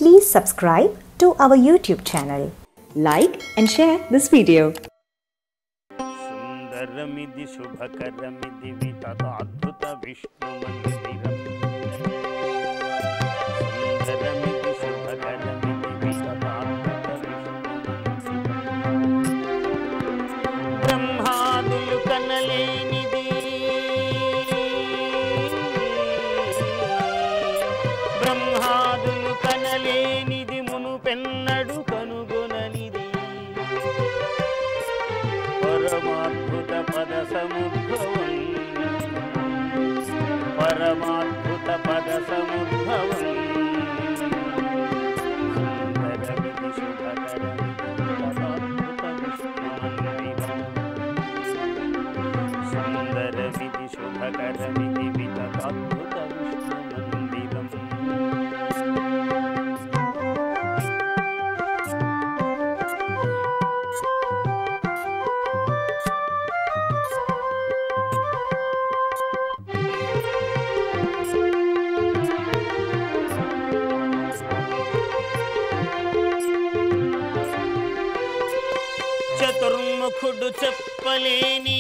Please subscribe to our YouTube channel. Like and share this video. సుందరమిది శుభకరమిది వితదాద్భుత Vishnu మందిరం. సుందరమిది శుభకరమిది వితదాద్భుత విష్ణు మందిరం. బ్రహ్మాదులు కనలేనిది బ్రహ్మాదులు కనలేనిది మునుపెన్నడు కనుగొననిది పరమాద్భుత పద సముద్భవం పరమాద్భుత పద సముద్భవం. సుందరమిది శుభకరమిది వితదాద్భుత విష్ణు మందిరం. సుందరమిది శుభకరమిది వితదాద్భుత విష్ణు మందిరం. చతుర్ముఖుడు చెప్పలేని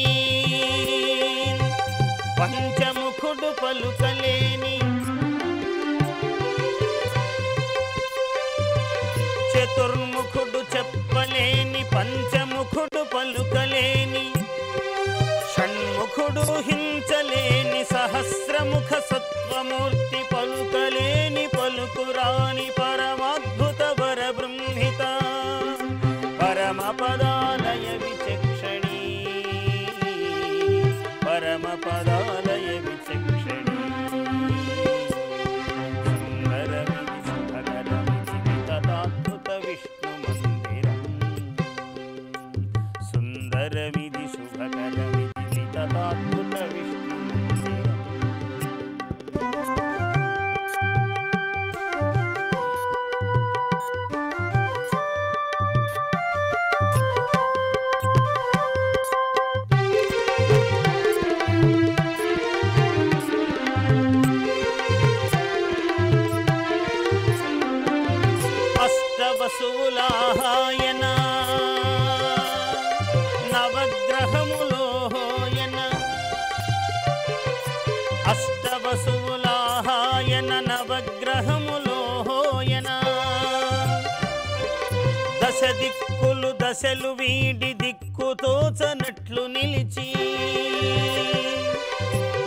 పంచముఖుడు పలుకలేని చతుర్ముఖుడు చెప్పలేని పంచముఖుడు పలుకలేని షణ్ముఖుడు హించలేని సహస్రముఖ సత్వమూర్తి పలుకలేని పలుకురాని పరమాద్భుత వర బ్రహ్మిత పరమ పదాలయ విచక్షణీ పరమ పదాలయ విచక్షణీ. సుందరమిది శుభకరమిది వితదాద్భుత విష్ణు మందిరం. సుందరమిది శుభకరమిది వితదాద్భుత విష్ణు మందిరం. అష్టవసువులాయన నవగ్రహములోయన అష్టవసువులాయన నవగ్రహములోయన దశ దిక్కులు దశలు వీడి దిక్కుతోచనట్లు నిలిచి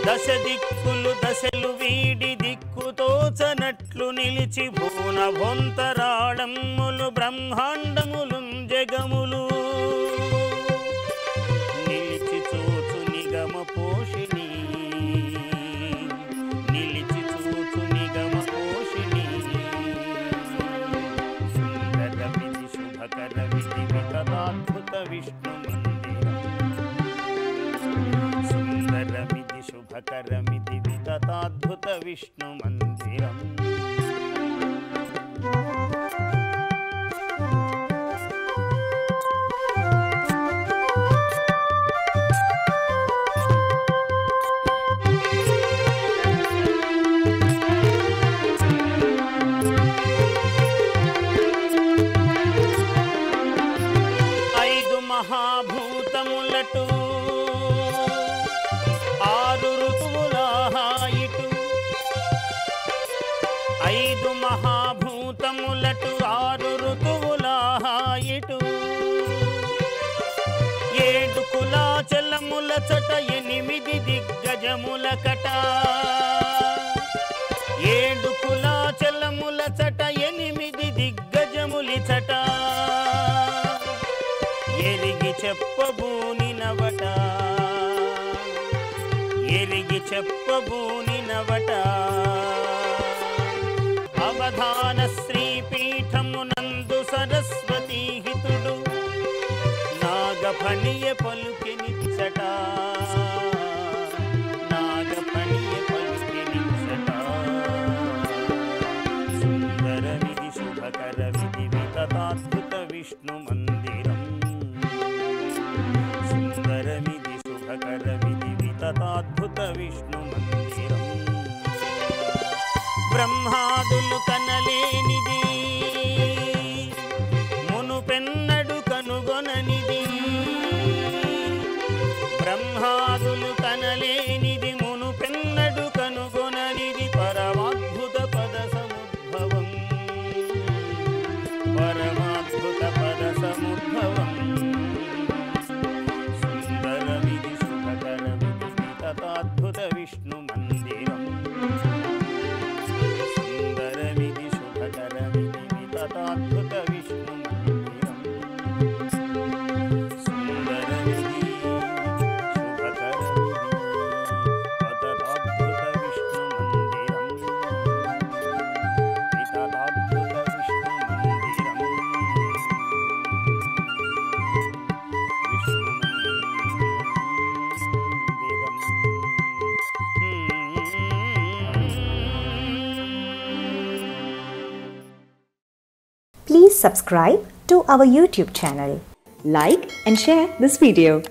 దశ దిక్కులు దశలు వీడి దిక్కుతోచనట్లు నిలిచి భూన భొంతరాళములు బ్రహ్మాండములు జగములు నిలిచి చూచు నిగమ పోషిణి నిలిచి చూచు నిగమ పోషిణి. సుందరమిది శుభకరమిది వితదాద్భుత విష్ణు మందిరం. సుందరమిది శుభకరమిది వితదాద్భుత విష్ణు మందిరం. ఐదు మహాభూతములటు ఆరు ఋతువులాయిటు ఐదు మహాభూతములటు ఆరు ఋతువులాయిటు ఏడు కులాచలముల చట ఎనిమిది దిగ్గజముల కట ఏడు కులాచలముల చట ఎనిమిది దిగ్గజములి చట ఎరిగి చెప్పబూనినవట ఎరిగి చెప్పబూనినవట. అవధాన శ్రీపీఠమునందు సరస్వతీ హితుడు నాగఫణియ పలుకెనిచ్చట నాగఫణియ పలుకెనిచ్చట. సుందరమిది శుభకరమిది వితదాద్భుత విష్ణు మందిరం. సుందరమిది శుభకరమిది వితదాద్భుత విష్ణు మందిరం. బ్రహ్మాదులు కనలేనిది Please subscribe to our YouTube channel. Like and share this video.